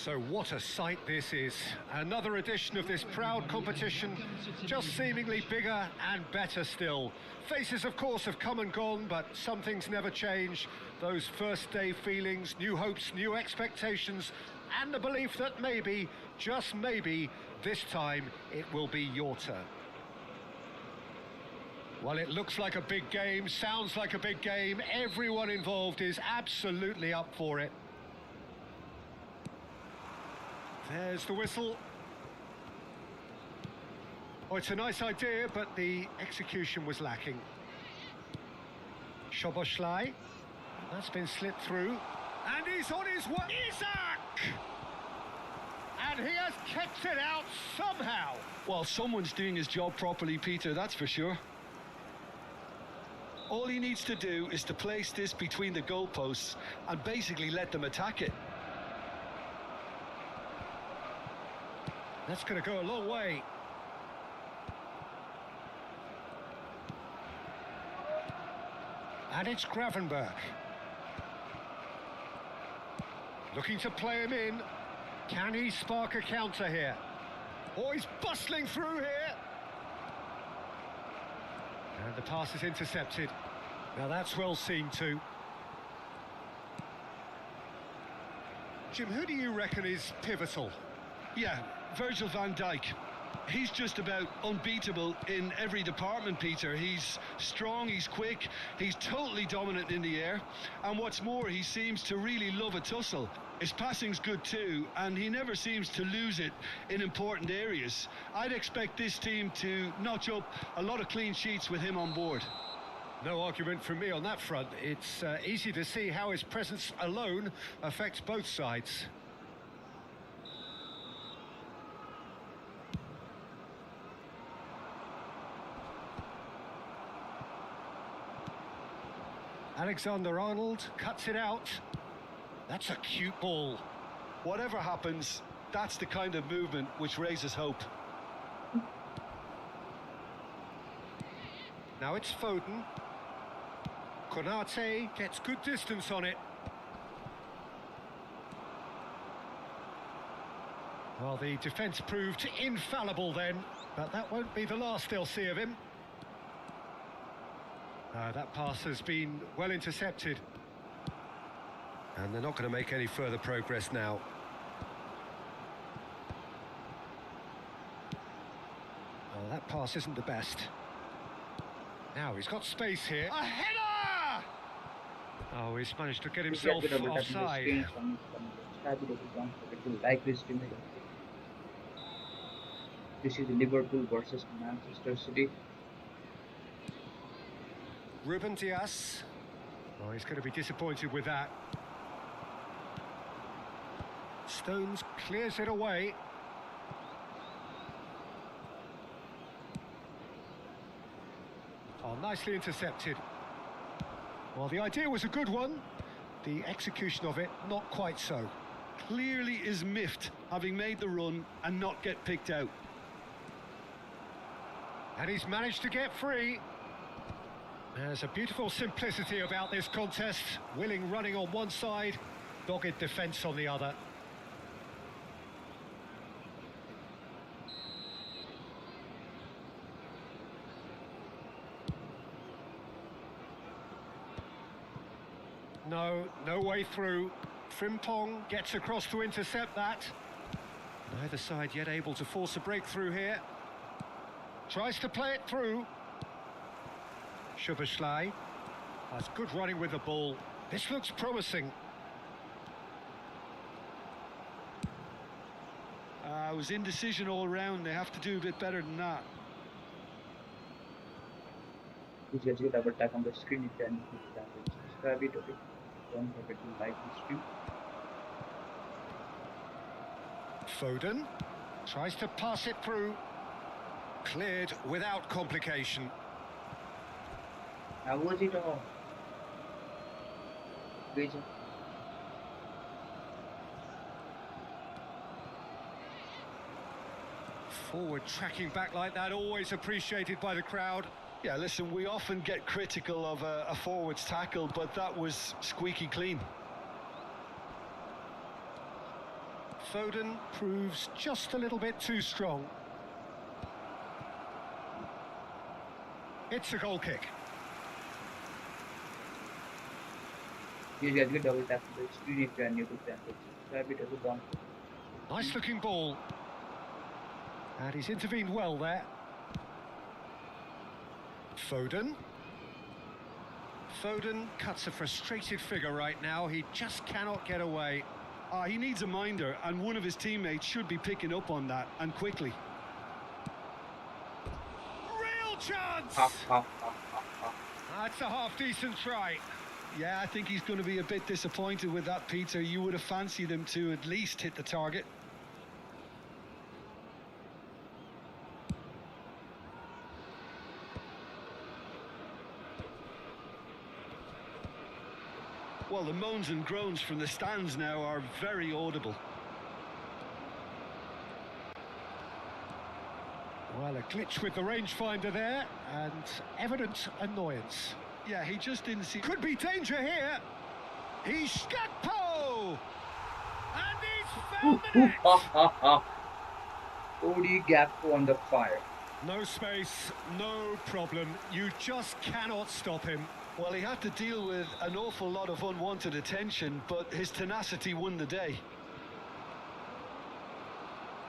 So what a sight this is. Another edition of this proud competition, just seemingly bigger and better still. Faces, of course, have come and gone, but some things never change. Those first day feelings, new hopes, new expectations, and the belief that maybe, just maybe, this time it will be your turn. Well, it looks like a big game, sounds like a big game. Everyone involved is absolutely up for it. There's the whistle. Oh, it's a nice idea, but the execution was lacking. Szoboszlai. That's been slipped through. And he's on his way. Isak! And he has kept it out somehow. Well, someone's doing his job properly, Peter, that's for sure. All he needs to do is to place this between the goalposts and basically let them attack it. That's going to go a long way. And it's Gravenberg. Looking to play him in. Can he spark a counter here? Oh, he's bustling through here. And the pass is intercepted. Now that's well seen too. Jim, who do you reckon is pivotal? Yeah, Virgil van Dijk. He's just about unbeatable in every department, Peter. He's strong, he's quick, he's totally dominant in the air. And what's more, he seems to really love a tussle. His passing's good too, and he never seems to lose it in important areas. I'd expect this team to notch up a lot of clean sheets with him on board. No argument from me on that front. It's easy to see how his presence alone affects both sides. Alexander-Arnold cuts it out. That's a cute ball. Whatever happens, that's the kind of movement which raises hope. Now it's Foden. Konate gets good distance on it. Well, the defence proved infallible then, but that won't be the last they'll see of him. That pass has been well intercepted. And they're not going to make any further progress now. Oh, that pass isn't the best. Now he's got space here. A header! Oh, he's managed to get himself offside. This is Liverpool versus Manchester City. Ruben Dias. Oh, he's going to be disappointed with that. Stones clears it away. Oh, nicely intercepted. Well, the idea was a good one. The execution of it, not quite so. Clearly is miffed, having made the run and not get picked out. And he's managed to get free. There's a beautiful simplicity about this contest. Willing running on one side, dogged defence on the other. No way through. Frimpong gets across to intercept that. Neither side yet able to force a breakthrough here. Tries to play it through. Szoboszlai. That's good running with the ball. This looks promising. It was indecision all round. They have to do a bit better than that. If you get double tap on the screen, you can subscribe it. Okay. Don't forget to like the stream. Foden tries to pass it through. Cleared without complication. How was it all? Vision. Forward tracking back like that, always appreciated by the crowd. Yeah, listen, we often get critical of a forward's tackle, but that was squeaky clean. Foden proves just a little bit too strong. It's a goal kick. Please guys get double tap on the screen if you are new to channel. Subscribe it as a down. Nice looking ball. And he's intervened well there. Foden. Foden cuts a frustrated figure right now. He just cannot get away. He needs a minder, and one of his teammates should be picking up on that, and quickly. Real chance! That's a half-decent try. Yeah, I think he's going to be a bit disappointed with that, Peter. You would have fancied him to at least hit the target. Well, the moans and groans from the stands now are very audible. Well, a glitch with the rangefinder there, and evident annoyance. Yeah, he just didn't see... Could be danger here. He's Gakpo! And he's found the net! OD Gakpo on the fire. No space, no problem. You just cannot stop him. Well, he had to deal with an awful lot of unwanted attention, but his tenacity won the day.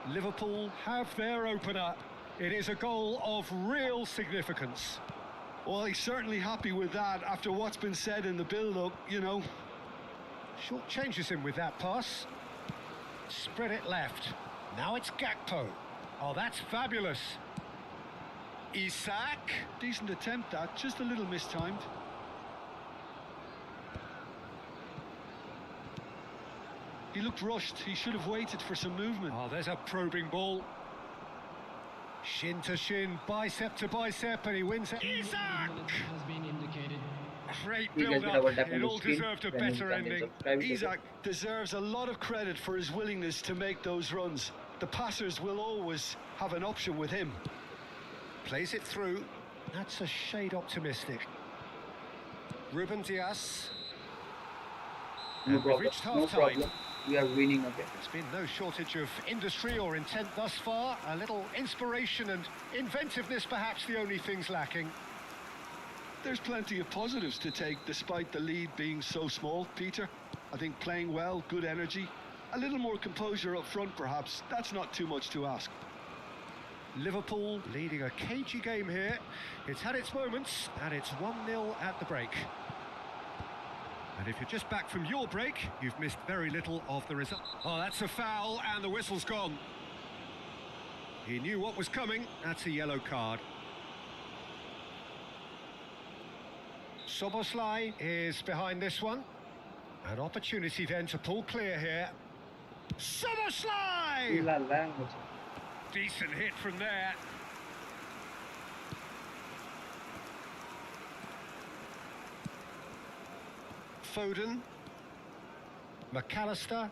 Liverpool have their opener. It is a goal of real significance. Well, he's certainly happy with that after what's been said in the build-up, you know. Short changes him with that pass. Spread it left. Now it's Gakpo. Oh, that's fabulous. Isak. Decent attempt, that. Just a little mistimed. He looked rushed. He should have waited for some movement. Oh, there's a probing ball. Shin to shin, bicep to bicep, and he wins it. Isak! Has been indicated. Great build-up. It all deserved a better ending. Isak deserves a lot of credit for his willingness to make those runs. The passers will always have an option with him. Plays it through. That's a shade optimistic. Ruben Dias. No And we've problem. reached No half-time. problem. We are winning again. There's been no shortage of industry or intent thus far. A little inspiration and inventiveness, perhaps the only things lacking. There's plenty of positives to take despite the lead being so small, Peter. I think playing well, good energy, a little more composure up front perhaps. That's not too much to ask. Liverpool leading a cagey game here. It's had its moments, and it's 1-0 at the break. And if you're just back from your break, you've missed very little of the result. Oh, that's a foul, and the whistle's gone. He knew what was coming. That's a yellow card. Soboslai is behind this one. An opportunity then to pull clear here. Soboslai! La la. Decent hit from there. Foden. McAllister.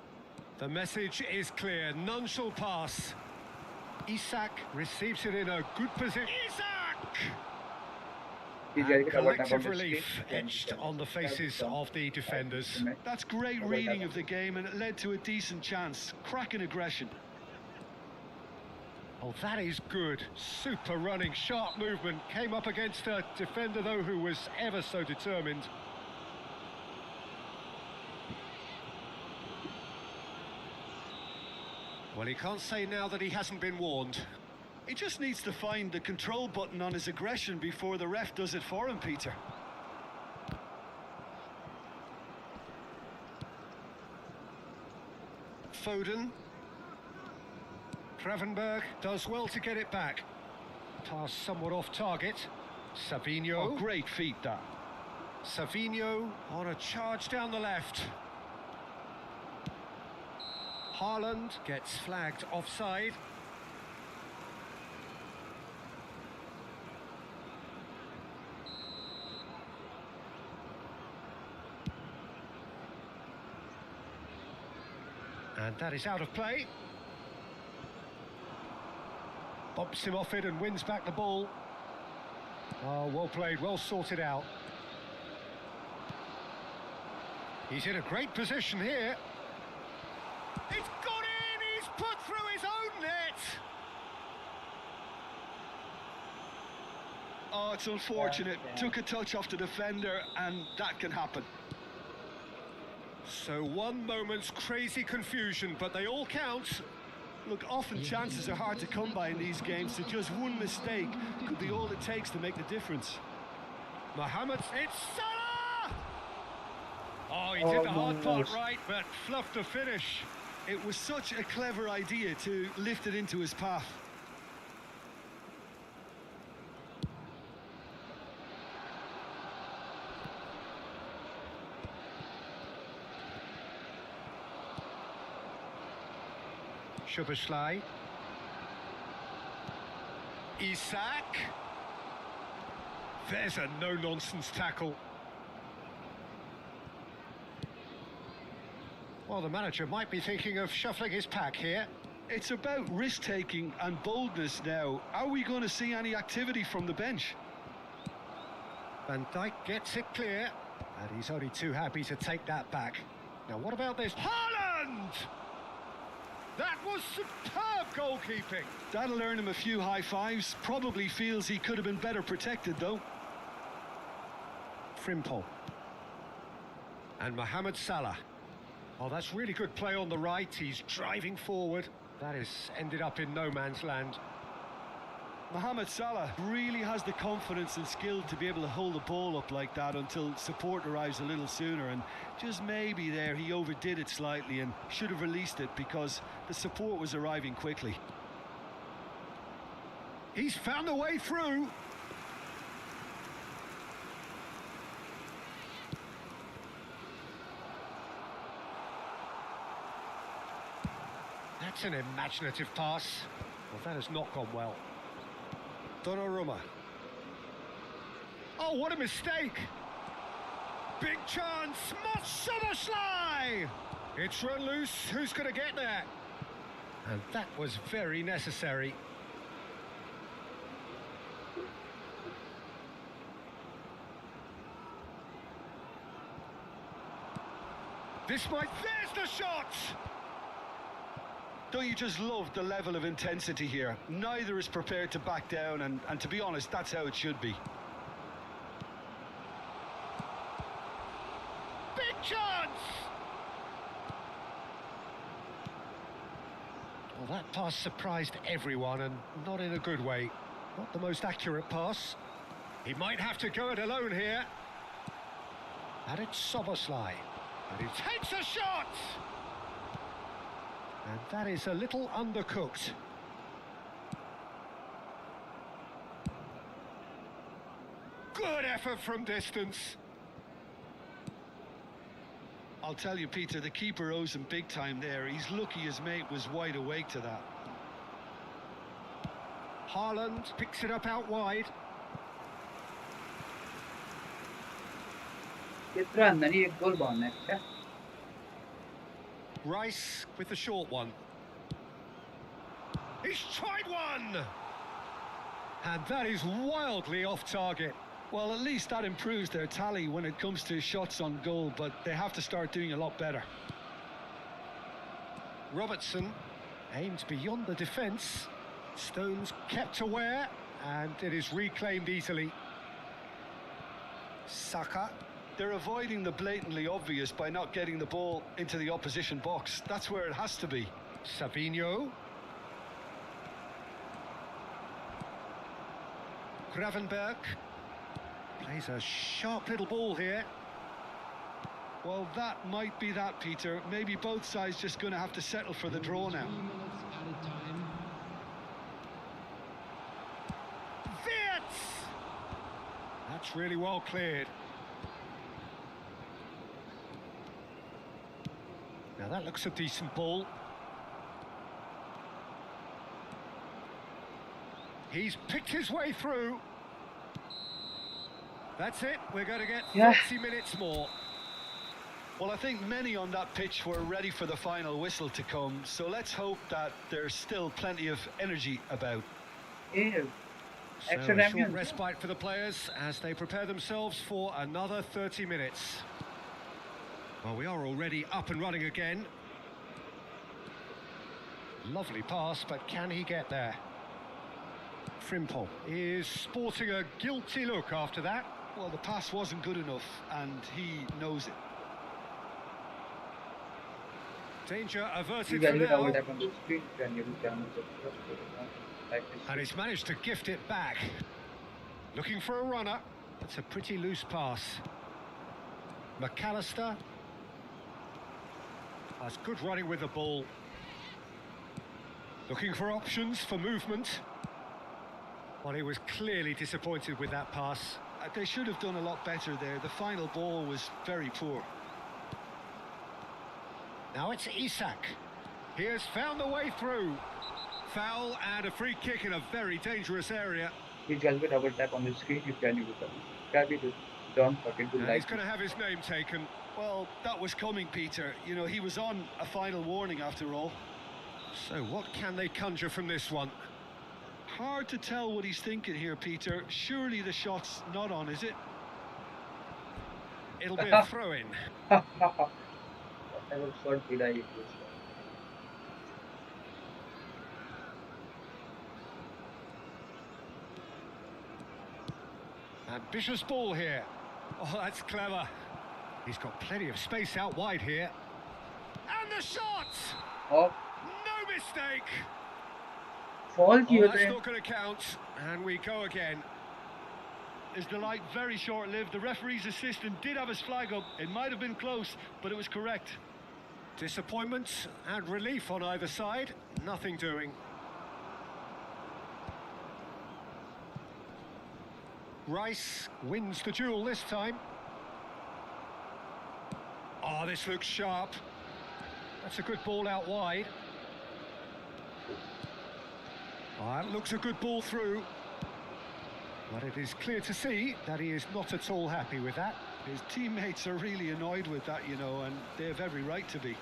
The message is clear. None shall pass. Isak receives it in a good position. Isak! And collective relief etched on the faces of the defenders. That's great reading of the game, and it led to a decent chance. Cracking aggression. Oh, that is good. Super running, sharp movement. Came up against a defender, though, who was ever so determined. Well, he can't say now that he hasn't been warned. He just needs to find the control button on his aggression before the ref does it for him, Peter. Foden. Gravenberg does well to get it back. Pass somewhat off target. Savinho. Oh, great feat, that. Savinho on a charge down the left. Haaland gets flagged offside. And that is out of play. Bumps him off it and wins back the ball. Oh, well played, well sorted out. He's in a great position here. It's gone in! put through his own net. Oh, it's unfortunate. Yeah. Took a touch off the defender, and that can happen. So one moment's crazy confusion, but they all count. Look, often chances are hard to come by in these games, so just one mistake could be all it takes to make the difference. Mohamed, it's Salah! Oh, he did the hard part right, but fluffed the finish. It was such a clever idea to lift it into his path. Szoboszlai. Isak. There's a no-nonsense tackle. Well, the manager might be thinking of shuffling his pack here. It's about risk-taking and boldness now. Are we going to see any activity from the bench? Van Dijk gets it clear, and he's only too happy to take that back. Now, what about this? Haaland! That was superb goalkeeping. That'll earn him a few high fives. Probably feels he could have been better protected, though. Frimpong. And Mohamed Salah. Oh, that's really good play on the right. He's driving forward. That has ended up in no man's land. Mohamed Salah really has the confidence and skill to be able to hold the ball up like that until support arrives a little sooner, and just maybe there he overdid it slightly and should have released it because the support was arriving quickly. He's found a way through. That's an imaginative pass. Well, that has not gone well. Donnarumma. Oh, what a mistake! Big chance! Szoboszlai! It's run loose. Who's going to get there? And that was very necessary. This might... There's the shot! Don't you just love the level of intensity here? Neither is prepared to back down, and to be honest, that's how it should be. Big chance! Well, that pass surprised everyone, and not in a good way. Not the most accurate pass. He might have to go it alone here. And it's Szoboszlai. And he takes a shot! And that is a little undercooked. Good effort from distance. I'll tell you, Peter, the keeper owes him big time there. He's lucky his mate was wide awake to that. Haaland picks it up out wide. कितना अंदर ही एक गोल bound है क्या? Rice with the short one. He's tried one! And that is wildly off target. Well, at least that improves their tally when it comes to shots on goal, but they have to start doing a lot better. Robertson aimed beyond the defence. Stones kept aware, and it is reclaimed easily. Saka. They're avoiding the blatantly obvious by not getting the ball into the opposition box. That's where it has to be. Savinho. Gravenberg plays a sharp little ball here. Well, that might be that, Peter. Maybe both sides just going to have to settle for the draw now. 3 minutes added time. Wirtz! That's really well cleared. Now that looks a decent ball. He's picked his way through. That's it, we're going to get 30 minutes more. Well, I think many on that pitch were ready for the final whistle to come, so let's hope that there's still plenty of energy about. Ew. So Extra a time short here. respite for the players as they prepare themselves for another 30 minutes. Well, we are already up and running again. Lovely pass, but can he get there? Frimpong is sporting a guilty look after that. Well, the pass wasn't good enough, and he knows it. Danger You averted can for do double now. tap on the screen if you are new channel, subscribe to the channel, like this. And he's managed to gift it back. Looking for a runner. That's a pretty loose pass. McAllister. That's good running with the ball. Looking for options for movement. Well, he was clearly disappointed with that pass. They should have done a lot better there. The final ball was very poor. Now it's Isak. He has found the way through. Foul and a free kick in a very dangerous area. You just double tap on the screen if you are new to the channel. Subscribe to don't forget to And like. he's going to have his name taken. Well, that was coming, Peter. You know, he was on a final warning after all. So what can they conjure from this one? Hard to tell what he's thinking here, Peter. Surely the shot's not on, is it? It'll be a throw-in. Whatever shot did I hit this one? Ambitious ball here. Oh, that's clever. He's got plenty of space out wide here. And the shot! Oh, No mistake! fall Oh, किया that's था. not going to count. And we go again. His delight very short-lived. The referee's assistant did have his flag up. It might have been close, but it was correct. Disappointment and relief on either side. Nothing doing. Rice wins the duel this time. Oh, this looks sharp. That's a good ball out wide. Oh, that looks a good ball through. But it is clear to see that he is not at all happy with that. His teammates are really annoyed with that, you know, and they have every right to be.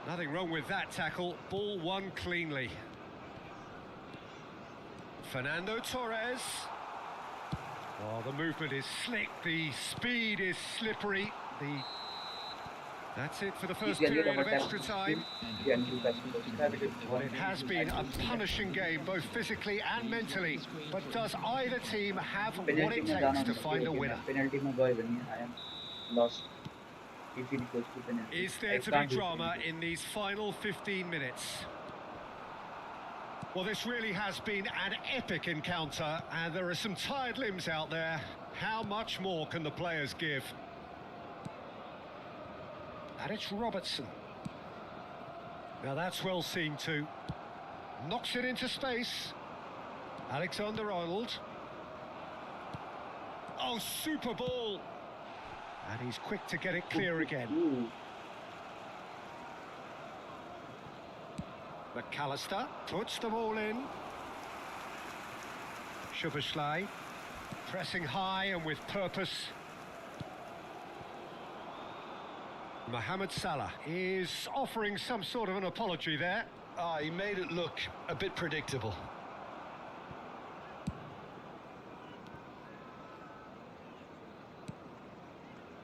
Nothing wrong with that tackle. Ball won cleanly. Fernando Torres. Oh, the movement is slick. The speed is slippery. That's it for the first You can do period double of tap extra on the time. screen if you are new to the channel. Well, it has been a punishing game, both physically and mentally. But does either team have what Penalty it में जाना takes to find a winner? Penalty में goal बनी. I am lost. If it equals to penalty. Is there I to can't be do drama penalty. in these final 15 minutes? Well, this really has been an epic encounter, and there are some tired limbs out there. How much more can the players give? And it's Robertson. Now that's well seen too. Knocks it into space. Alexander-Arnold. Oh, super ball! And he's quick to get it clear again. Ooh. McAllister puts the ball in. Shubaslai pressing high and with purpose. Mohamed Salah is offering some sort of an apology there. He made it look a bit predictable.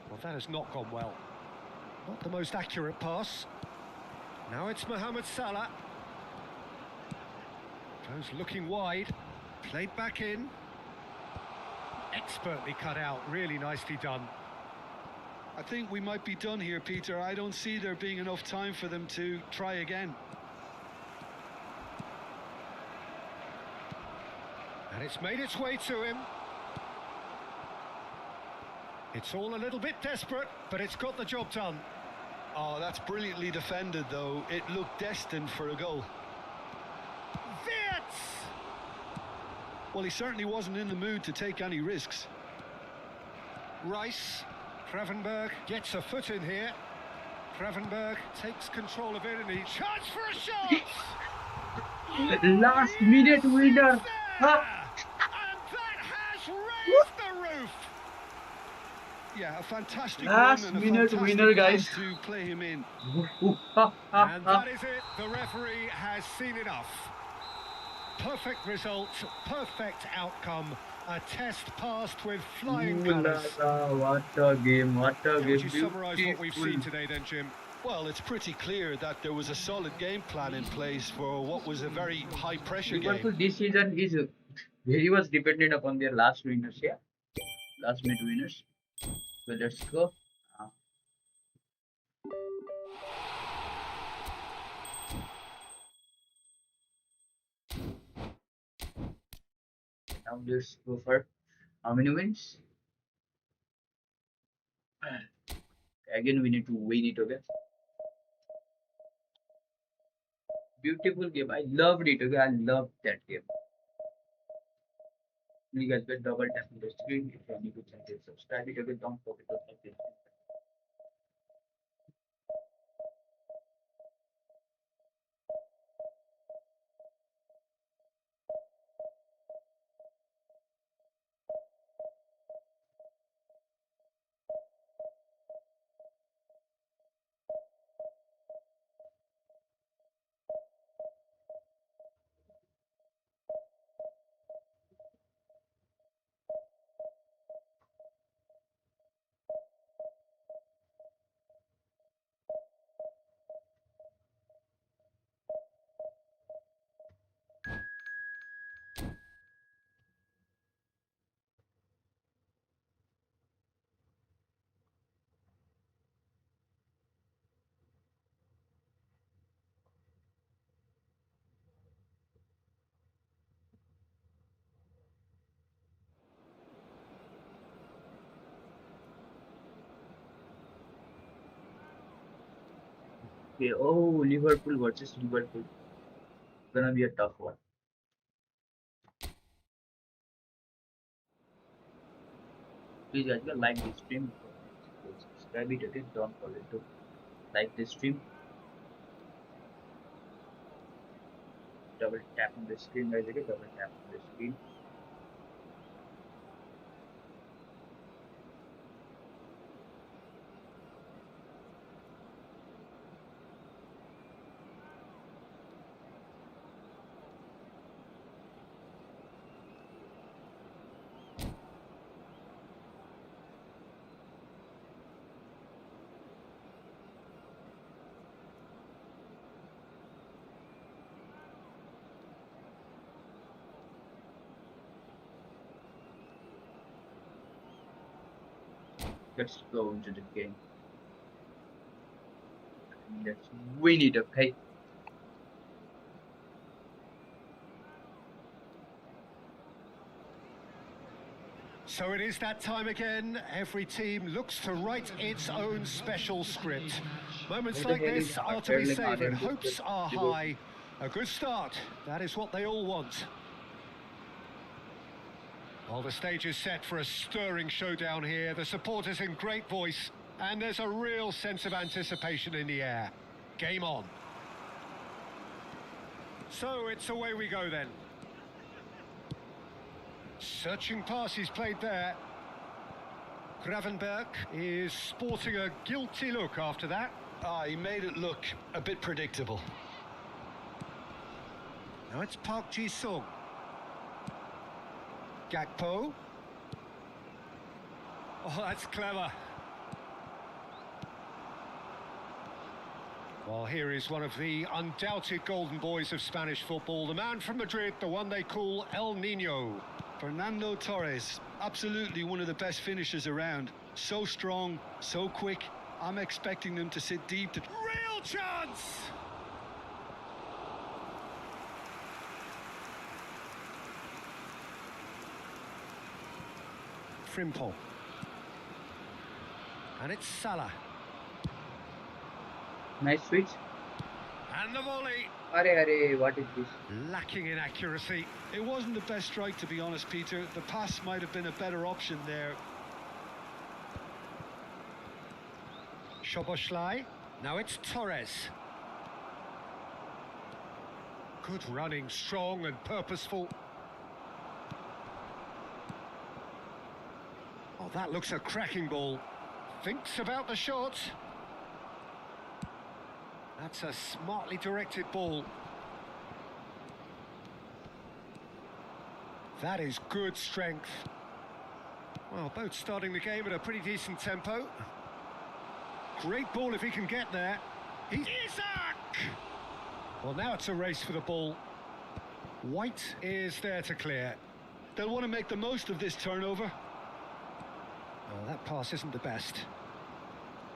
Well, that has not gone well. Not the most accurate pass. Now it's Mohamed Salah. Goes looking wide. Played back in. Expertly cut out. Really nicely done. I think we might be done here, Peter. I don't see there being enough time for them to try again. And it's made its way to him. It's all a little bit desperate, but it's got the job done. Oh, that's brilliantly defended, though. It looked destined for a goal. Wirtz! Well, he certainly wasn't in the mood to take any risks. Rice. Gravenberg gets a foot in here. Gravenberg takes control of it and he charges for a shot! Last minute winner. And that has raised the roof! Yeah, a fantastic Last run and a minute fantastic winner, pass guys. to play him in. And that is it. The referee has seen enough. Perfect result, perfect outcome. A test passed with flying colours. What a game, what a How game. would you summarise what we've Beautiful. seen today then, Jim? Well, it's pretty clear that there was a solid game plan in place for what was a very high pressure Liverpool game. this season is very much dependent upon their last winners, yeah, last minute winners. So let's go. Uh, Now let's go for how many wins? Again, we need to win it. Okay. Beautiful game. I loved it. Okay, I loved that game. You guys get double tap on the screen if you are new to channel. Subscribe it. Okay, don't forget to like it. Okay. Oh, Liverpool versus Liverpool. Gonna be a tough one. Please guys, like this stream. Subscribe it. Okay, don't forget to like this stream. Double tap on the screen, guys. Okay, double tap on the screen. Let's go into the game. Let's win it, okay? So it is that time again. Every team looks to write its own special script. Moments like this are to be savoured. Hopes are high. A good start. That is what they all want. Well, the stage is set for a stirring showdown here. The supporters in great voice, and there's a real sense of anticipation in the air. Game on. So it's away we go then. Searching pass is played there. Gravenberg is sporting a guilty look after that. He made it look a bit predictable. Now it's Park Ji-sung. Gakpo. Oh, that's clever. Well, here is one of the undoubted golden boys of Spanish football, the man from Madrid, the one they call El Nino. Fernando Torres, absolutely one of the best finishers around. So strong, so quick. I'm expecting them to sit deep. Real chance! Frimpong. And it's Salah. Nice switch. And the volley. Arey, what is this? Lacking in accuracy. It wasn't the best strike, to be honest, Peter. The pass might have been a better option there. Szoboszlai. Now it's Torres. Good running, strong and purposeful. Oh, that looks a cracking ball. Thinks about the shot. That's a smartly directed ball. That is good strength. Well, both starting the game at a pretty decent tempo. Great ball if he can get there. Isaac! Well, now it's a race for the ball. White is there to clear. They'll want to make the most of this turnover. Oh, that pass isn't the best.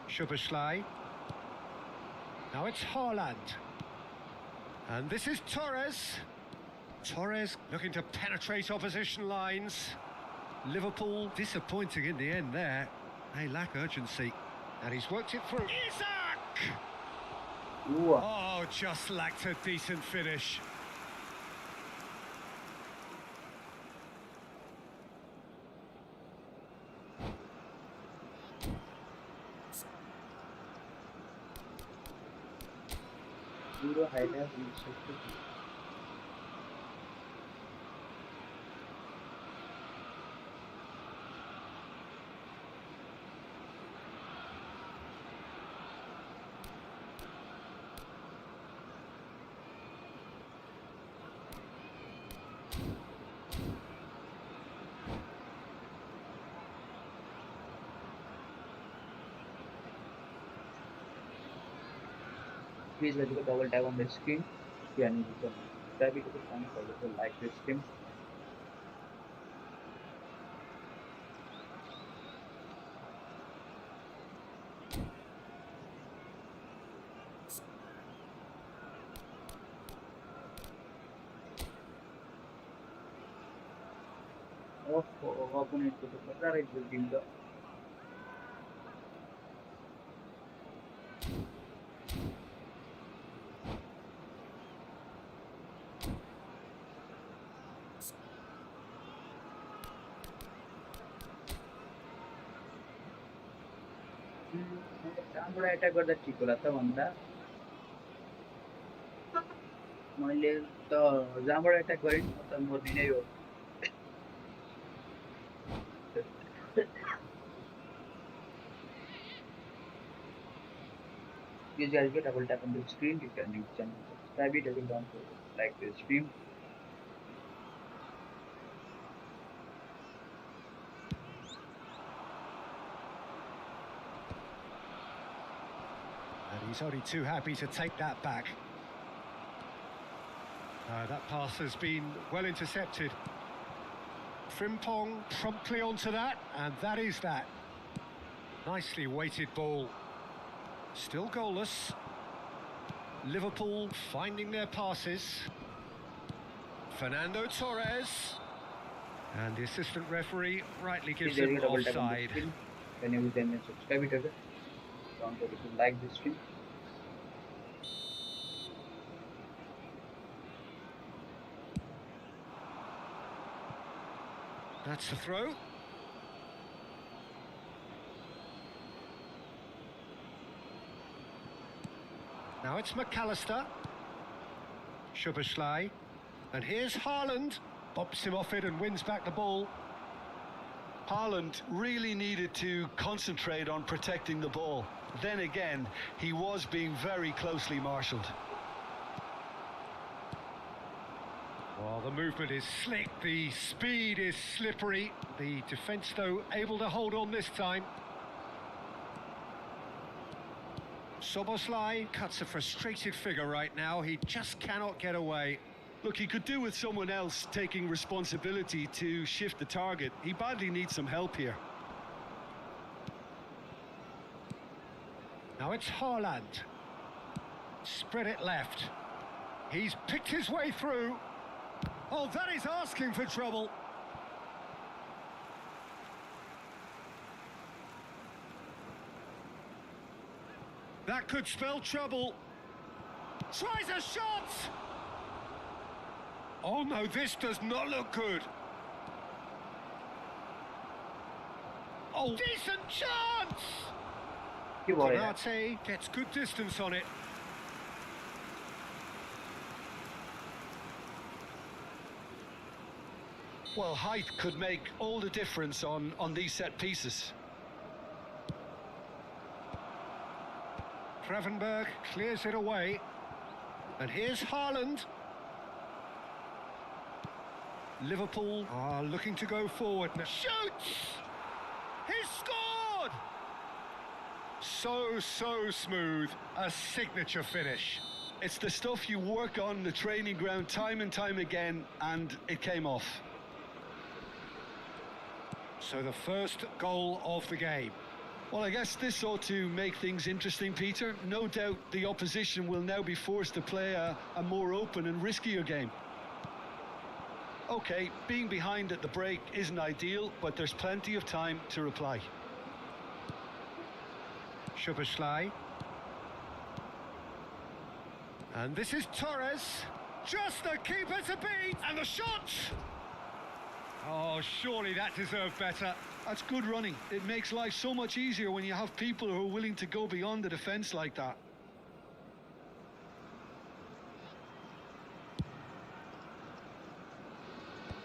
Szoboszlai. Now it's Haaland. And this is Torres. Torres looking to penetrate opposition lines. Liverpool disappointing in the end there. They lack urgency. And he's worked it through. Isaac! Ooh. Oh, just lacked a decent finish. Zero highlight restricted. Please let's go double tap on the screen. Yeah, need to subscribe it to the channel, also like this stream. Opponent to the right will give the जहाँबाट attack गर्दा ठिक होला त भन्दा मैले त जहाँबाट attack गरेँ नि त मर्ने नै हो Please guys get double tap on the screen. You can subscribe it and don't like the stream. And he's only too happy to take that back. That pass has been well intercepted. Frimpong promptly onto that, and that is that. Nicely weighted ball. Still goalless. Liverpool finding their passes. Fernando Torres. And the assistant referee rightly gives him offside. Then you can subscribe it again. Don't forget to like this stream. That's the throw. Now it's McAllister. Szoboszlai. And here's Haaland. Bobs him off it and wins back the ball. Haaland really needed to concentrate on protecting the ball. Then again, he was being very closely marshalled. Well, the movement is slick, the speed is slippery. The defence, though, able to hold on this time. Szoboszlai cuts a frustrated figure right now. He just cannot get away. Look, he could do with someone else taking responsibility to shift the target. He badly needs some help here. Now it's Haaland. Spread it left. He's picked his way through. Oh, that is asking for trouble. That could spell trouble. Tries a shot! Oh no, this does not look good. Oh, decent chance! Konate gets good distance on it. Well, height could make all the difference on these set pieces. Gravenberg clears it away. And here's Haaland. Liverpool are looking to go forward now. Shoots! He's scored! So smooth, a signature finish. It's the stuff you work on the training ground time and time again, and it came off. So the first goal of the game. Well, I guess this ought to make things interesting, Peter. No doubt the opposition will now be forced to play a more open and riskier game. OK, being behind at the break isn't ideal, but there's plenty of time to reply. Szoboszlai. And this is Torres. Just the keeper to beat. And the shot! Oh, surely that deserved better. That's good running. It makes life so much easier when you have people who are willing to go beyond the defence like that.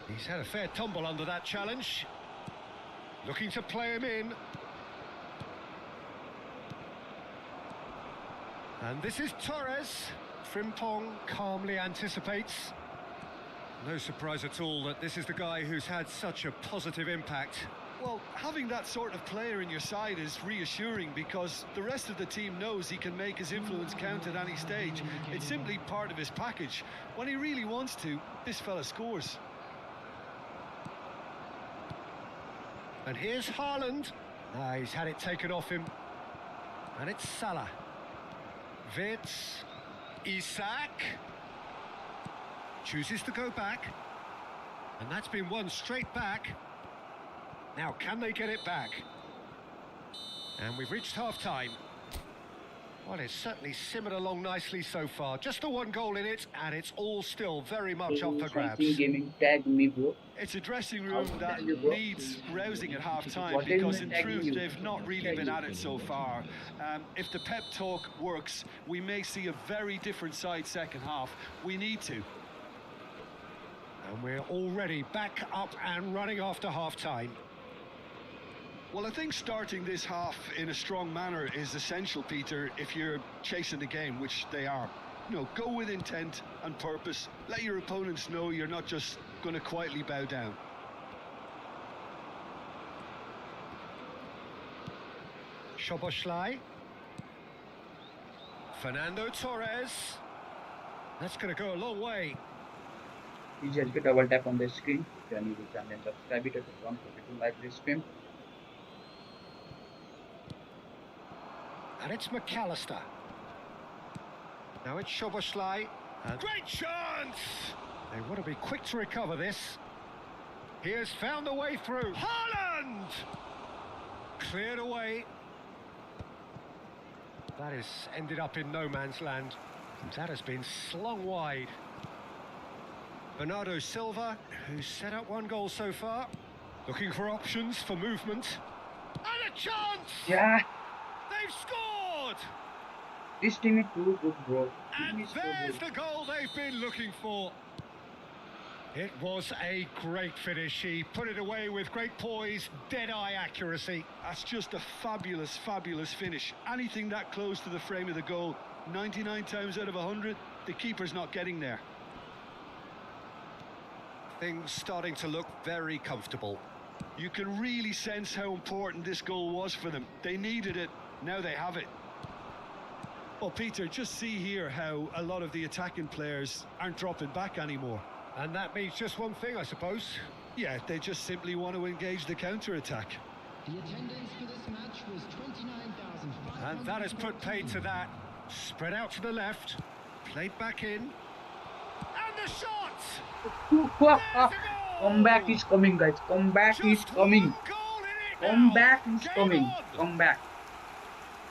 He's had a fair tumble under that challenge. Looking to play him in. And this is Torres. Frimpong calmly anticipates. No surprise at all that this is the guy who's had such a positive impact. Well, having that sort of player in your side is reassuring because the rest of the team knows he can make his influence count at any stage. It's simply part of his package. When he really wants to, this fella scores. And here's Haaland. He's had it taken off him. And it's Salah. Wits. Isak. Chooses to go back. And that's been won straight back. Now, can they get it back? And we've reached half-time. Well, it's certainly simmered along nicely so far. Just the one goal in it, and it's all still very much up for grabs. Gaming, tag me, bro. It's a dressing room that needs rousing at half-time because, in truth, they've not really been at it so far. If the pep talk works, we may see a very different side second half. We need to. And we're already back up and running after half-time. Well, I think starting this half in a strong manner is essential, Peter, if you're chasing the game, which they are. You know, go with intent and purpose. Let your opponents know you're not just going to quietly bow down. Szoboszlai. Fernando Torres. That's going to go a long way. Please just get double tap on the screen. If you are new to the channel and subscribe it. Don't forget to like this stream. And it's McAllister. Now it's Szoboszlai. Great chance! They want to be quick to recover this. He has found a way through. Haaland! Cleared away. That has ended up in no man's land. That has been slung wide. Bernardo Silva, who's set up one goal so far. Looking for options for movement. And a chance! Yeah! They've scored! This team is too good, bro. And there's the goal they've been looking for. It was a great finish. He put it away with great poise, dead-eye accuracy. That's just a fabulous, fabulous finish. Anything that close to the frame of the goal, 99 times out of 100, the keeper's not getting there. Things starting to look very comfortable. You can really sense how important this goal was for them. They needed it, now they have it. Well, Peter, just see here how a lot of the attacking players aren't dropping back anymore. And that means just one thing, I suppose. Yeah, they just simply want to engage the counter-attack. The attendance for this match was 29,500. And that has put paid to that. Spread out to the left. Played back in. And the shot! Comeback is coming, guys. Comeback is coming. Comeback is coming. Comeback.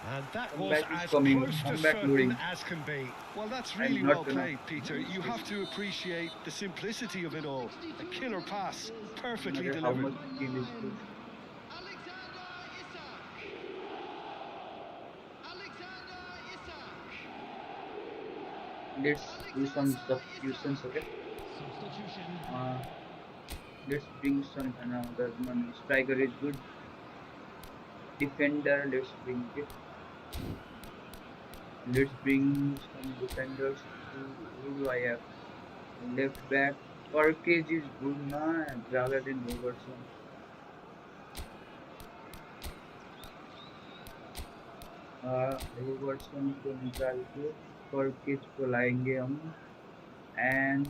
And that was as coming. close to Comeback certain luring. as can be. Well, that's really well played, Peter. You have to appreciate the simplicity of it all. A killer pass, perfectly No matter how delivered. much skill is good. Let's do some substitutions, okay? Substitution. Let's bring some another one. Striker is good. Defender, let's bring it. Let's bring some defenders. Who do I have? Left back. Perkage is good now rather than Robertson. Reversion को निकाल के परकिच को लाएंगे हम and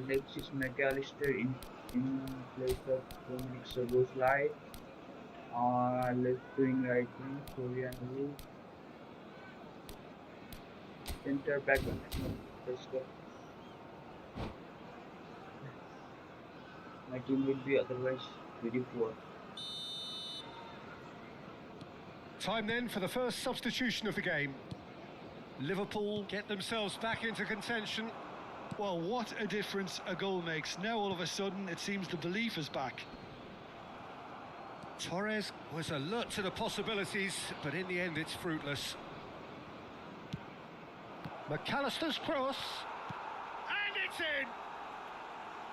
Alexis McAllister in place of Dominic Szoboszlai. Left wing, right wing, Florian Wu. Center back, let's go. My team will be otherwise very poor. Time then for the first substitution of the game. Liverpool get themselves back into contention. Well, what a difference a goal makes. Now all of a sudden it seems the belief is back. Torres was alert to the possibilities, but in the end it's fruitless. McAllister's cross, and it's in!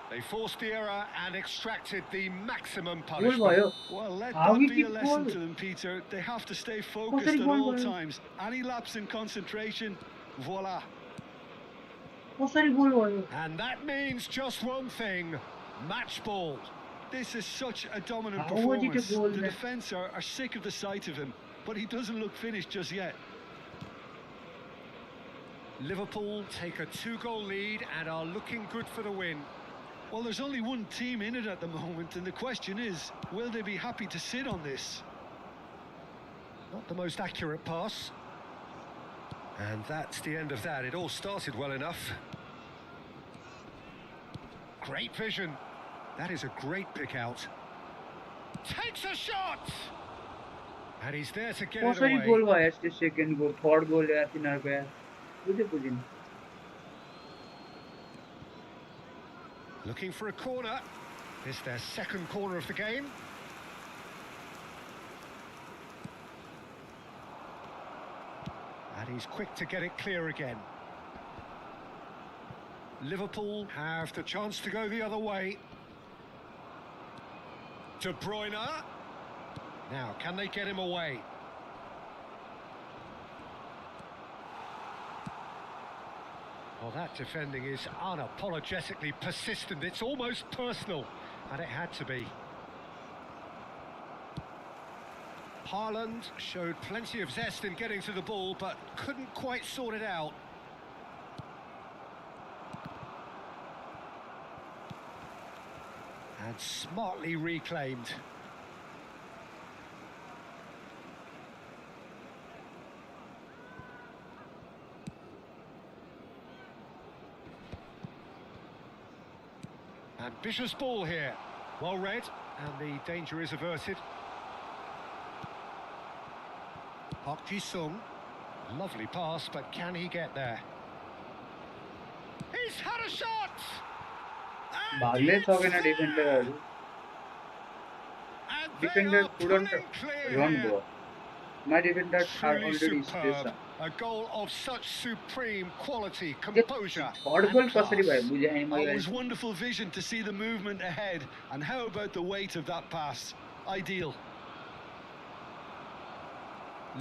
They forced the error and extracted the maximum Goal punishment. भयो. Well, let How that we be a keep lesson goal? to them, Peter. They have to stay focused कसरी at goal all भयो? times. Any lapse in concentration, voila. कसरी गोल भयो? And that means just one thing, match ball. This is such a dominant How was it a performance. goal The then? defence are sick of the sight of him, but he doesn't look finished just yet. Liverpool take a 2-goal lead and are looking good for the win. Well, there's only one team in it at the moment, and the question is, will they be happy to sit on this? Not the most accurate pass. And that's the end of that. It all started well enough. Great vision. That is a great pick out. Takes a shot! And he's there to get it कसरी गोल away. भयो यस्तो second गोल third goal यार तिनीहरूको यार बुझिन Looking for a corner. It's their second corner of the game. And he's quick to get it clear again. Liverpool have the chance to go the other way. De Bruyne. Now, can they get him away? Well, that defending is unapologetically persistent. It's almost personal, and it had to be. Haaland showed plenty of zest in getting to the ball, but couldn't quite sort it out. And smartly reclaimed. Ambitious ball here. Well read, and the danger is averted. Park Ji-sung. Lovely pass, but can he get there? He's had a shot! And भाग्नै it's सकेन there! डिफेन्डरहरू And they defender are couldn't pulling clear run here. bro my defenders are Truly already superb. space A goal of such supreme quality, त्यो composure, third goal and कसरी भयो class. बुझाएँ Oh, मैले it was wonderful vision to see the movement ahead. And how about the weight of that pass? Ideal.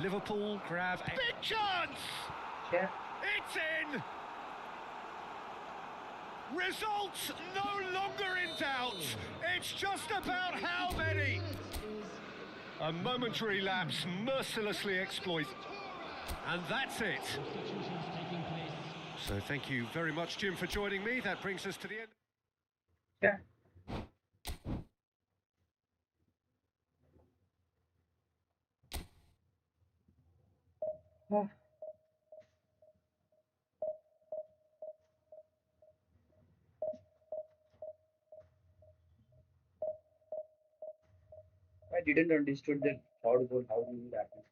Liverpool grab a big chance! छ्या It's in! Results no longer in doubt. It's just about how many. A momentary lapse mercilessly exploited. And that's it. So thank you very much, Jim, for joining me. That brings us to the end. छ्या Oh. I didn't understood that third goal how did it happen.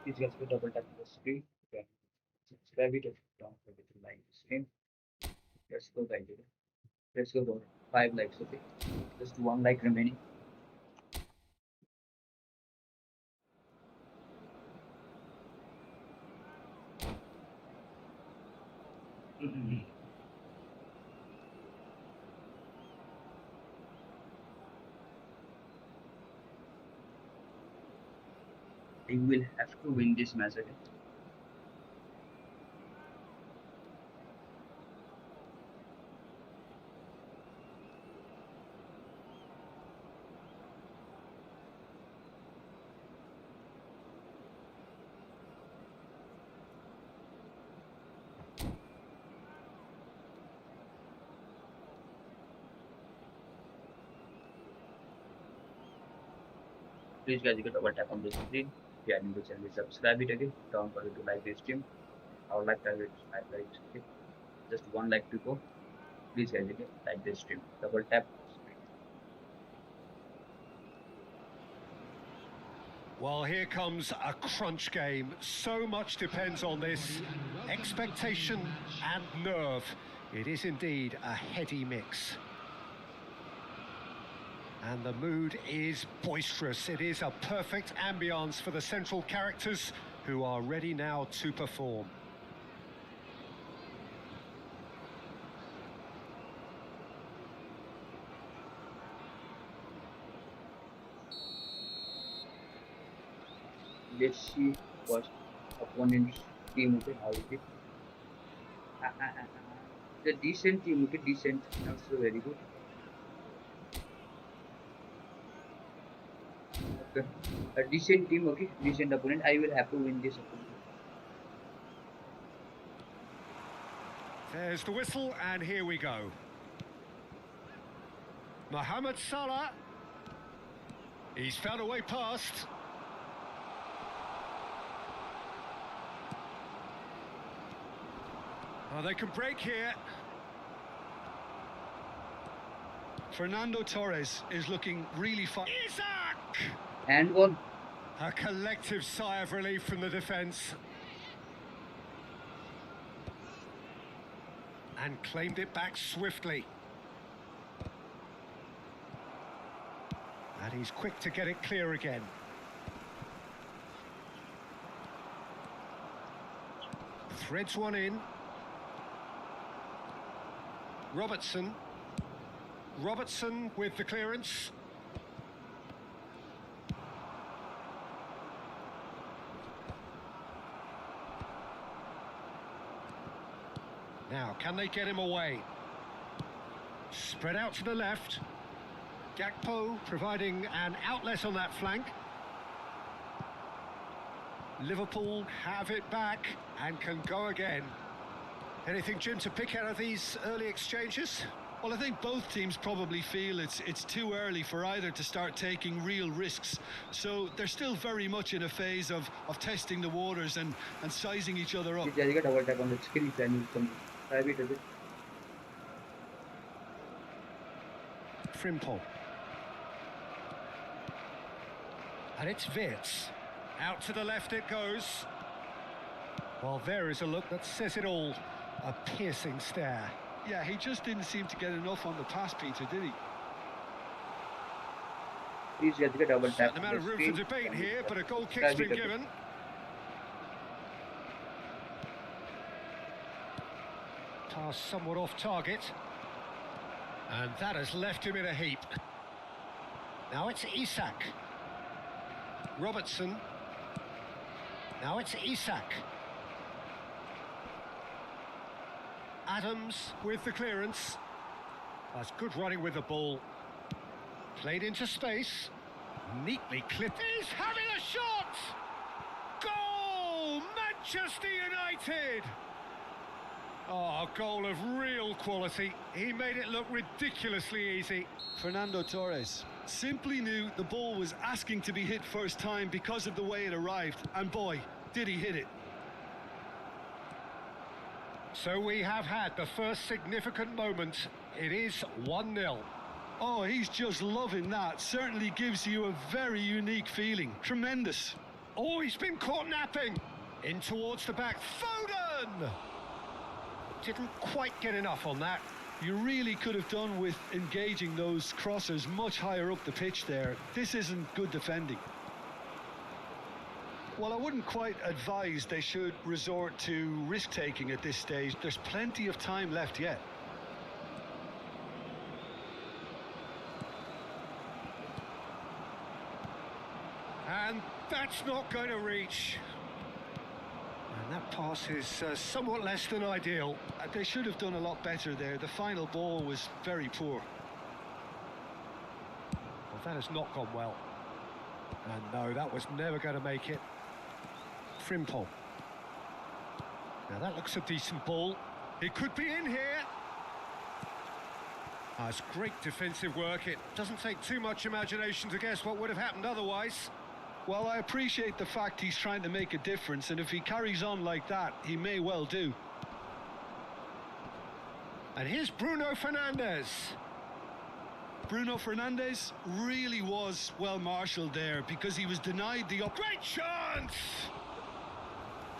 Please guys, go double tap on the screen. You can subscribe it if you don't forget to like the stream. Let's go guys. Okay? Let's go for 5 likes. Okay, just 1 like remaining. I will have to win this match again. Please guys, you can double tap on the screen. If you are new to the channel, subscribe it again. Don't forget to like this stream. Our like target is 5 likes. Okay, just 1 like to go. Please guys, okay, like this stream. Double tap. Well, here comes a crunch game. So much depends on this. Expectation and nerve. It is indeed a heady mix. And the mood is boisterous. It is a perfect ambience for the central characters who are ready now to perform. Let's see what opponent's team okay, how is it. The decent team, okay, decent, not so very good. Okay. A decent team, okay, decent opponent. I will have to win this opponent. There's the whistle, and here we go. Mohamed Salah. He's found a way past. Oh, they can break here. Fernando Torres is looking really fine. Isaac! And one. A collective sigh of relief from the defence. And claimed it back swiftly. And he's quick to get it clear again. Threads one in. Robertson with the clearance. Now, can they get him away? Spread out to the left. Gakpo providing an outlet on that flank. Liverpool have it back and can go again. Anything, Jim, to pick out of these early exchanges? Well, I think both teams probably feel it's too early for either to start taking real risks. So they're still very much in a phase of testing the waters and sizing each other up. Please guys, double tap on the screen if you are new to subscribe it again. Frimpong. And it's Wirtz. Out to the left it goes. Well, there is a look that says it all. A piercing stare. Yeah, he just didn't seem to get enough on the pass, Peter, did he? Please guys, you can double tap Certain on amount the of room screen. for debate here, but a goal kick's Subscribe been it again. given. Pass somewhat off target. And that has left him in a heap. Now it's Isak. Robertson. Now it's Isak. Adams with the clearance. That's good running with the ball. Played into space. Neatly clipped. He's having a shot! Goal! Manchester United! Oh, a goal of real quality. He made it look ridiculously easy. Fernando Torres. Simply knew the ball was asking to be hit first time because of the way it arrived, and boy, did he hit it. So we have had the first significant moment. It is 1-0. Oh, he's just loving that. Certainly gives you a very unique feeling. Tremendous. Oh, he's been caught napping. In towards the back. Foden! Didn't quite get enough on that. You really could have done with engaging those crossers much higher up the pitch there. This isn't good defending. Well, I wouldn't quite advise they should resort to risk-taking at this stage. There's plenty of time left yet. And that's not going to reach. And that pass is somewhat less than ideal. They should have done a lot better there. The final ball was very poor. Well, that has not gone well. And no, that was never going to make it. Frimpong. Now that looks a decent ball. It could be in here. It's great defensive work. It doesn't take too much imagination to guess what would have happened otherwise. Well, I appreciate the fact he's trying to make a difference, and if he carries on like that, he may well do. And here's Bruno Fernandes. Bruno Fernandes really was well marshalled there because he was denied the Great chance!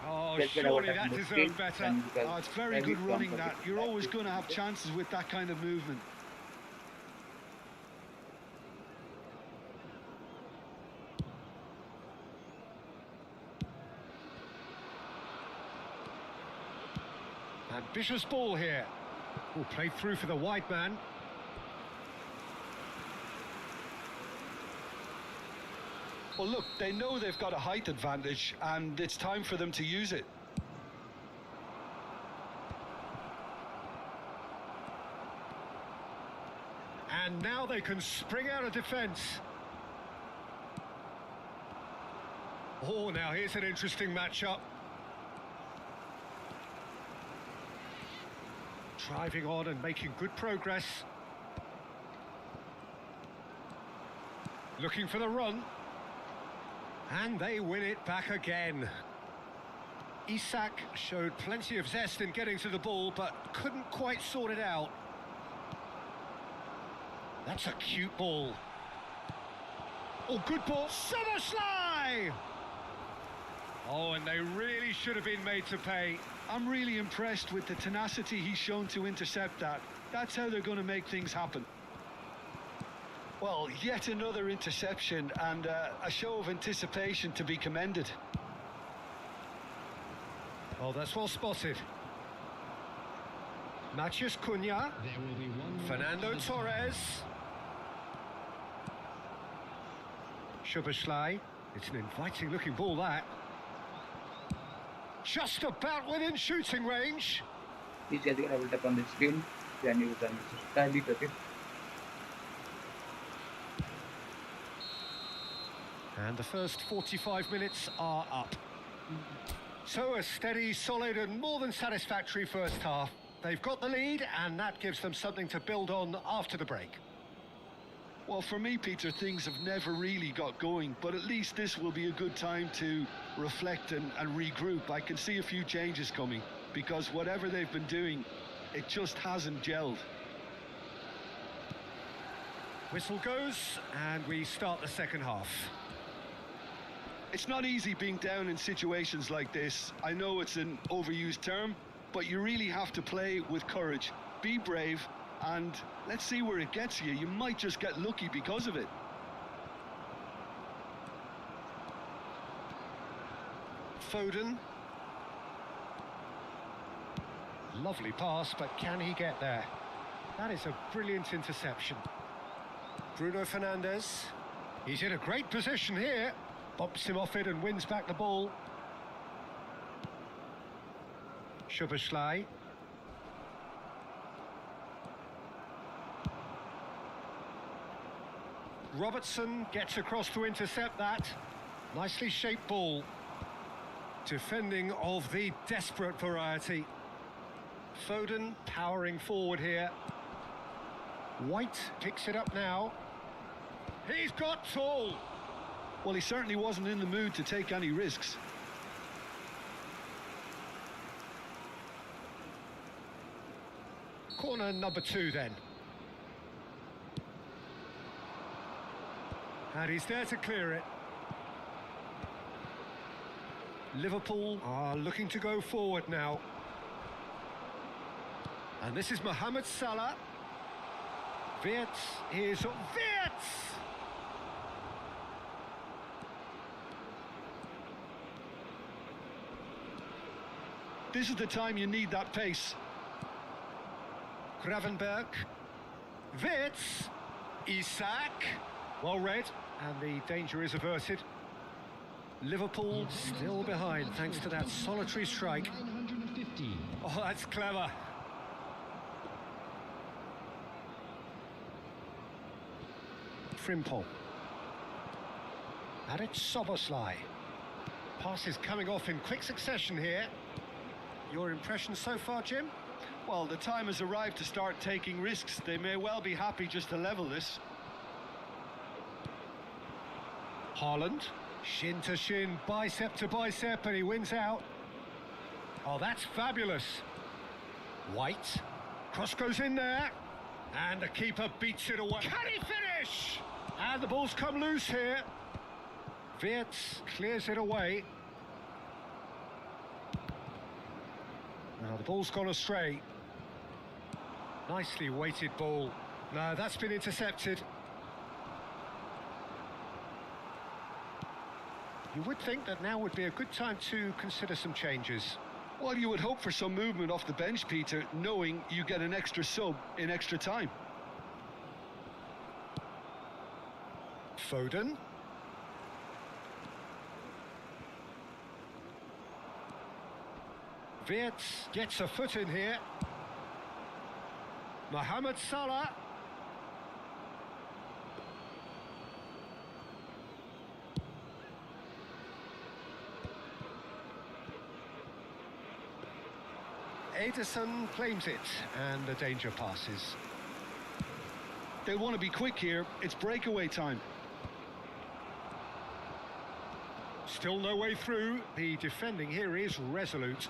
Oh, That's when I surely would that have deserved missed better. and because Oh, it's very every good running comfort that. is You're back always to going to have the- chances with that kind of movement. Ambitious ball here. Oh, played through for the wide man. Well, look, they know they've got a height advantage, and it's time for them to use it. And now they can spring out of defence. Oh, now here's an interesting matchup. Driving on and making good progress. Looking for the run. And they win it back again. Isak showed plenty of zest in getting to the ball, but couldn't quite sort it out. That's a cute ball. Oh, good ball. Summerslide! Oh, and they really should have been made to pay. I'm really impressed with the tenacity he's shown to intercept that. That's how they're going to make things happen. Well, yet another interception and a show of anticipation to be commended. Oh, that's well spotted. Matheus Cunha. There will be one more Fernando for the Torres. Szoboszlai. It's an inviting looking ball, that. Just about within shooting range. Please guys, I will tap on the screen. Then you can subscribe it, okay? And the first 45 minutes are up. So a steady, solid and more than satisfactory first half. They've got the lead and that gives them something to build on after the break. Well, for me, Peter, things have never really got going, but at least this will be a good time to reflect and regroup. I can see a few changes coming because whatever they've been doing, it just hasn't gelled. Whistle goes and we start the second half. It's not easy being down in situations like this. I know it's an overused term, but you really have to play with courage. Be brave, and let's see where it gets you. You might just get lucky because of it. Foden. Lovely pass, but can he get there? That is a brilliant interception. Bruno Fernandes. He's in a great position here. Bumps him off it and wins back the ball. Szoboszlai. Robertson gets across to intercept that. Nicely shaped ball. Defending of the desperate variety. Foden powering forward here. White picks it up now. He's got tall. Well, he certainly wasn't in the mood to take any risks. Corner number 2 then. And he's there to clear it. Liverpool are looking to go forward now. And this is Mohamed Salah. Wirtz is Wirtz! This is the time you need that pace. Gravenberg. Wirtz. Isak. Well read, and the danger is averted. Liverpool still behind thanks to that solitary strike. 950. Oh, that's clever. Frimpong. And it's Soboslai. Passes coming off in quick succession here. Your impressions so far, Jim? Well, the time has arrived to start taking risks. They may well be happy just to level this. Haaland. Shin to shin, bicep to bicep, and he wins out. Oh, that's fabulous. White. Cross goes in there. And the keeper beats it away. Can he finish? And the ball's come loose here. Wirtz clears it away. Now the ball's gone astray. Nicely weighted ball. No, that's been intercepted. You would think that now would be a good time to consider some changes. Well, you would hope for some movement off the bench, Peter, knowing you get an extra sub in extra time. Foden. Wirtz gets a foot in here. Mohamed Salah. Ederson claims it, and the danger passes. They want to be quick here. It's breakaway time. Still no way through. The defending here is resolute.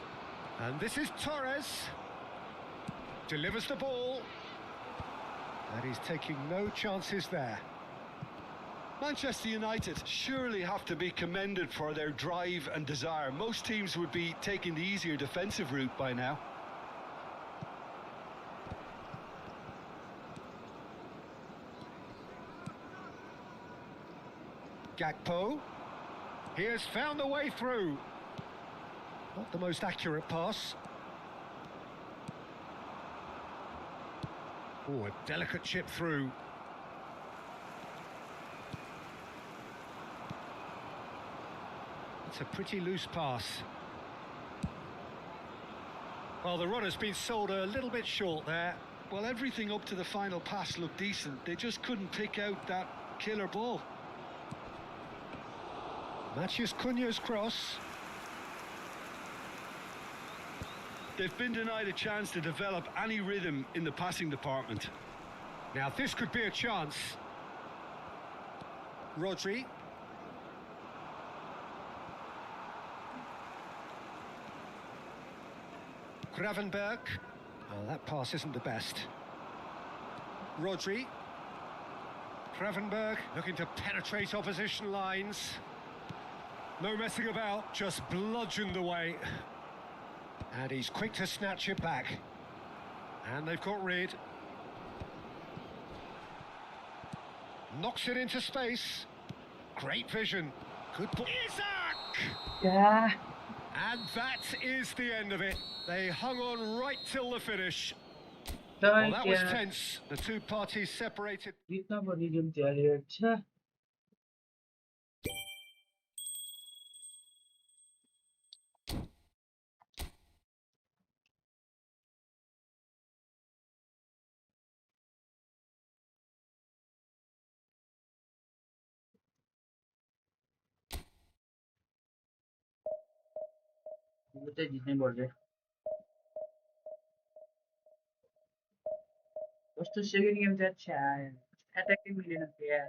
And this is Torres. Delivers the ball. And he's taking no chances there. Manchester United surely have to be commended for their drive and desire. Most teams would be taking the easier defensive route by now. Gakpo. He has found a way through. Not the most accurate pass. Oh, a delicate chip through. It's a pretty loose pass. Well, the runner's been sold a little bit short there. Well, everything up to the final pass looked decent. They just couldn't pick out that killer ball. Matheus Cunha's cross. They've been denied a chance to develop any rhythm in the passing department. Now this could be a chance. Rodri. Gravenberg. Oh, that pass isn't the best. Rodri. Gravenberg looking to penetrate opposition lines. No messing about, just bludgeoned away. And he's quick to snatch it back. And they've got rid. Knocks it into space. Great vision. Good ball. Isak! Yeah. And that is the end of it. They hung on right till the finish. Well, Well, that was tense. The two parties separated. जितना बड़ी game चली अच्छा मुझे जितने बोल रहे First to second game that chat. Attacking million of yeah.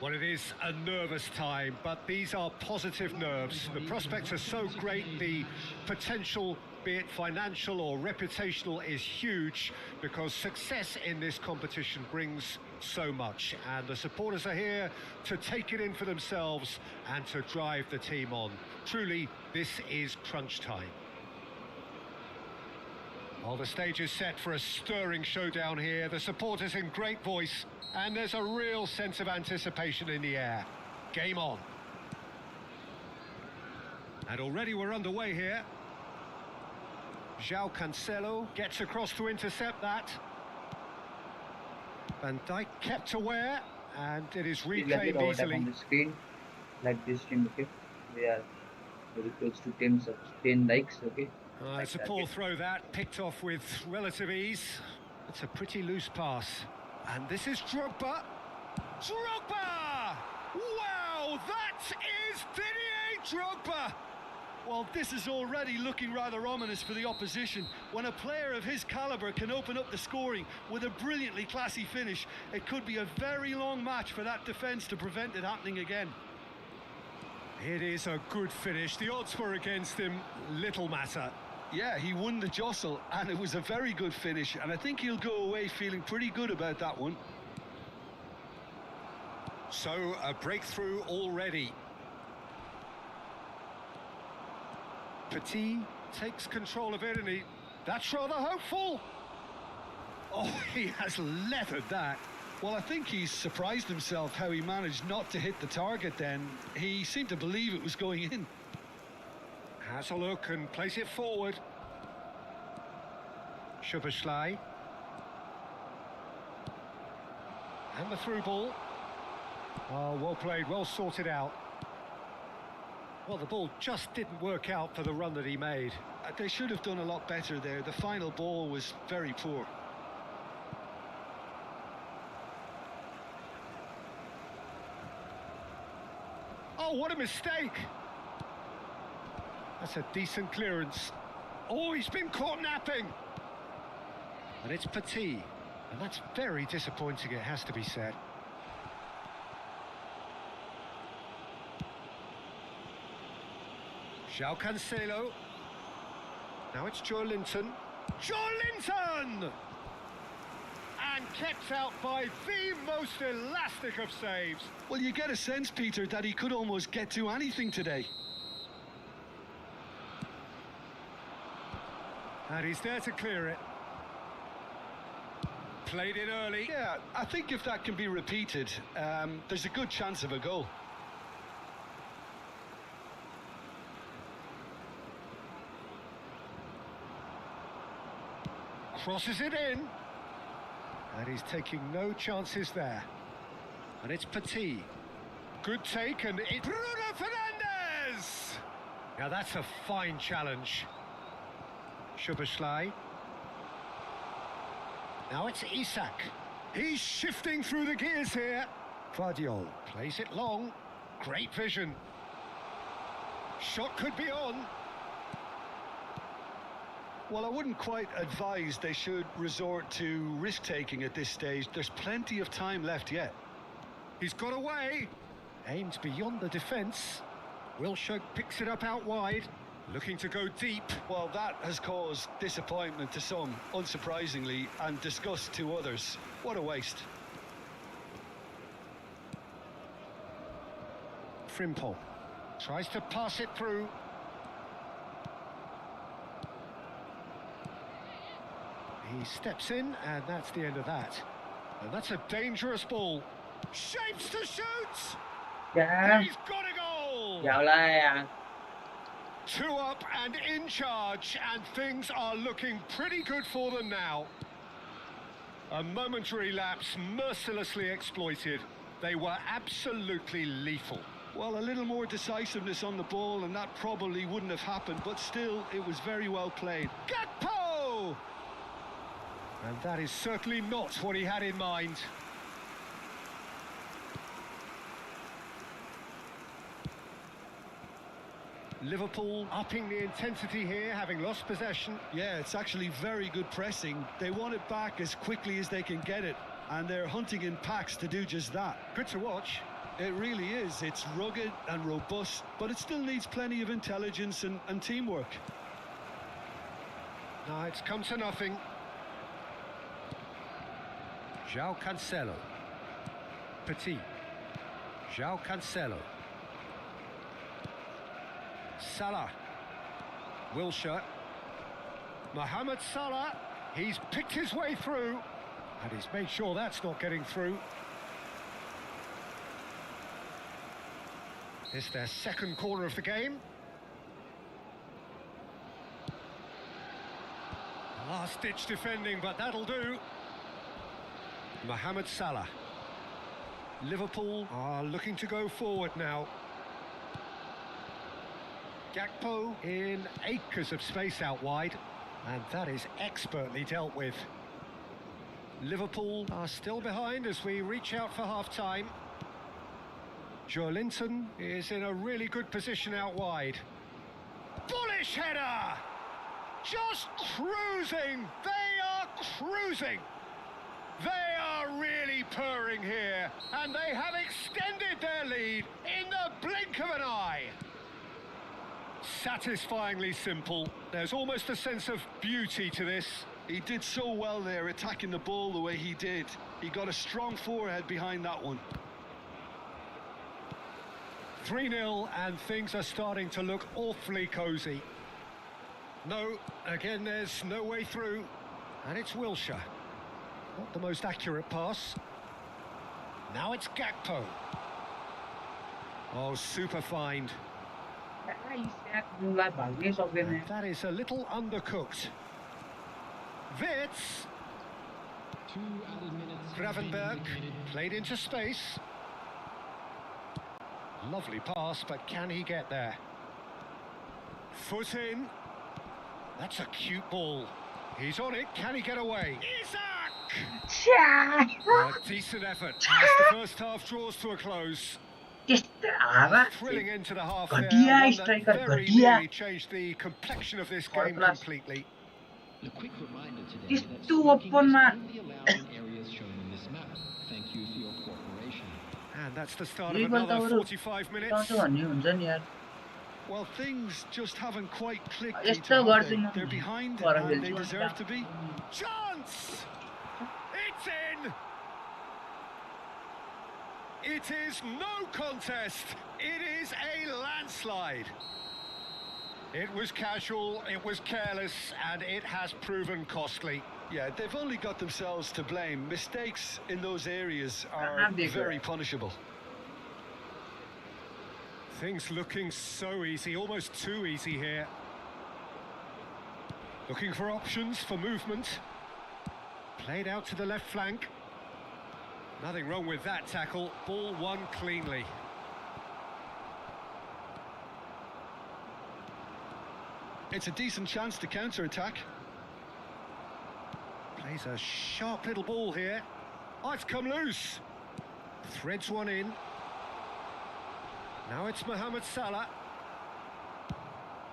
Well, it is a nervous time, but these are positive nerves. The prospects are so great, the potential, be it financial or reputational, is huge because success in this competition brings so much. And the supporters are here to take it in for themselves and to drive the team on. Truly, this is crunch time. Well, the stage is set for a stirring showdown here. The supporters in great voice, and there's a real sense of anticipation in the air. Game on. And already we're underway here. João Cancelo gets across to intercept that. Van Dijk kept aware, and it is reclaimed easily. On the screen, like this team, okay? We are very close to 10 likes, okay? It's a poor throw that, picked off with relative ease. It's a pretty loose pass. And this is Drogba. Drogba! Wow, that is Didier Drogba! Well, this is already looking rather ominous for the opposition. When a player of his calibre can open up the scoring with a brilliantly classy finish, it could be a very long match for that defence to prevent it happening again. It is a good finish. The odds were against him, little matter. Yeah, he won the jostle, and it was a very good finish, and I think he'll go away feeling pretty good about that one. So, a breakthrough already. Petit takes control of it, and that's rather hopeful. Oh, he has leathered that. Well, I think he's surprised himself how he managed not to hit the target then. He seemed to believe it was going in. Has a look and plays it forward. Szoboszlai. And the through ball. Oh, well played, well sorted out. Well, the ball just didn't work out for the run that he made. They should have done a lot better there. The final ball was very poor. Oh, what a mistake! That's a decent clearance. Oh, he's been caught napping! And it's Petit. And that's very disappointing, it has to be said. João Cancelo. Now it's Joe Linton. Joe Linton! And kept out by the most elastic of saves. Well, you get a sense, Peter, that he could almost get to anything today. And he's there to clear it. Played it early. Yeah, I think if that can be repeated, there's a good chance of a goal. Crosses it in. And he's taking no chances there. And it's Petit. Good take, and it's Bruno Fernandes! Now that's a fine challenge. Szoboszlai. Now it's Isak. He's shifting through the gears here. Guardiola plays it long. Great vision. Shot could be on. Well, I wouldn't quite advise they should resort to risk-taking at this stage. There's plenty of time left yet. He's got away. Aims beyond the defence. Wilshere picks it up out wide. Looking to go deep. Well, that has caused disappointment to some, unsurprisingly, and disgust to others. What a waste. Frimpong tries to pass it through. He steps in, and that's the end of that. And that's a dangerous ball. Shapes to shoot! Yeah. He's got a goal! Yeah. 2 up and in charge, and things are looking pretty good for them now. A momentary lapse mercilessly exploited. They were absolutely lethal. Well, a little more decisiveness on the ball, and that probably wouldn't have happened, but still, it was very well played. Gakpo! And that is certainly not what he had in mind. Liverpool upping the intensity here, having lost possession. Yeah, it's actually very good pressing. They want it back as quickly as they can get it, and they're hunting in packs to do just that. Good to watch. It really is. It's rugged and robust, but it still needs plenty of intelligence and teamwork. No, it's come to nothing. João Cancelo. Petit. João Cancelo. Salah. Wilshere. Mohamed Salah. He's picked his way through. And he's made sure that's not getting through. It's their second corner of the game. Last-ditch defending, but that'll do. Mohamed Salah. Liverpool are looking to go forward now. Gakpo in acres of space out wide, and that is expertly dealt with. Liverpool are still behind as we reach out for half-time. Joelinton is in a really good position out wide. Bullish header! Just cruising! They are cruising! They are really purring here, and they have extended their lead in the blink of an eye. Satisfyingly simple. There's almost a sense of beauty to this. He did so well there, attacking the ball the way he did. He got a strong forehead behind that one. 3-0, and things are starting to look awfully cosy. No, again, there's no way through. And it's Wilshere. Not the most accurate pass. Now it's Gakpo. Oh, super find. And that is a little undercooked. Wits. 2 added minutes. Gravenberg played into space. Lovely pass, but can he get there? Foot in. That's a cute ball. He's on it. Can he get away? Isaac! A decent effort as the first half draws to a close. Thrilling end to the half there. One that very nearly changed the complexion of this game completely. A quick reminder today that Itu smoking open, is Mak. only allowed in areas shown in this map. Thank you for your cooperation. And that's the start of Legal another tahu 45 minutes. Well, things just haven't quite clicked. Yes, Peter, have the they? wording They're on behind, for a and they hill. deserve to be. Chance! It's in! It is no contest. It is a landslide. It was casual, it was careless, and it has proven costly. Yeah, they've only got themselves to blame. Mistakes in those areas are very punishable. Things looking so easy, almost too easy here. Looking for options for movement. Played out to the left flank. Nothing wrong with that tackle. Ball won cleanly. It's a decent chance to counter-attack. Plays a sharp little ball here. Oh, it's come loose. Threads one in. Now it's Mohamed Salah.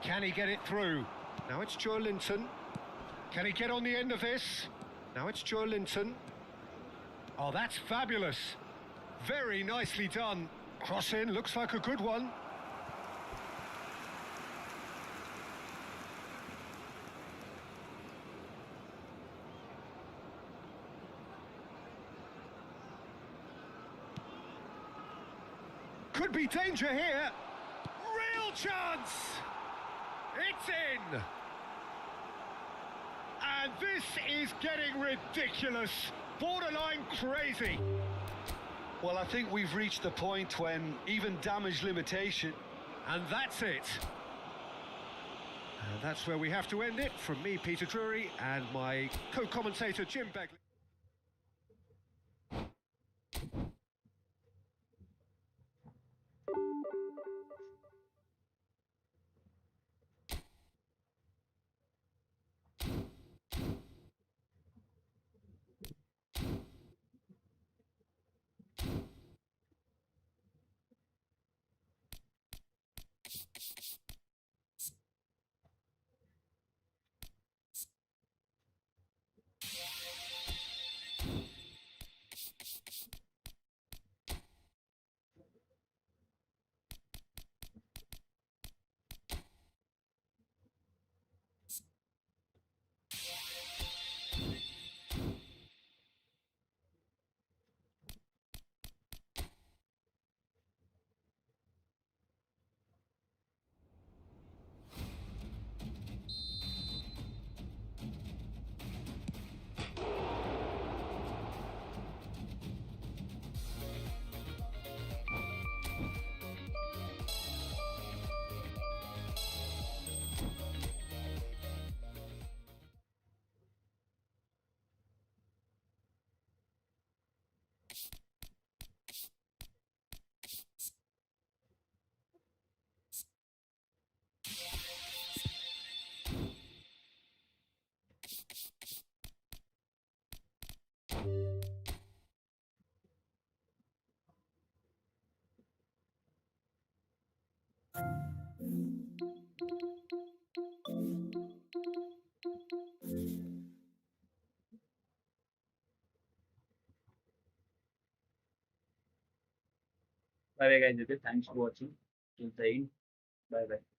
Can he get it through? Now it's Joelinton. Can he get on the end of this? Now it's Joelinton. Oh, that's fabulous. Very nicely done. Cross in, looks like a good one. Could be danger here. Real chance. It's in. And this is getting ridiculous. Borderline crazy. Well, I think we've reached the point when even damage limitation... And that's it. And that's where we have to end it. From me, Peter Drury, and my co-commentator, Jim Begley. Bye bye guys. Okay, thanks for watching till the end. Bye bye.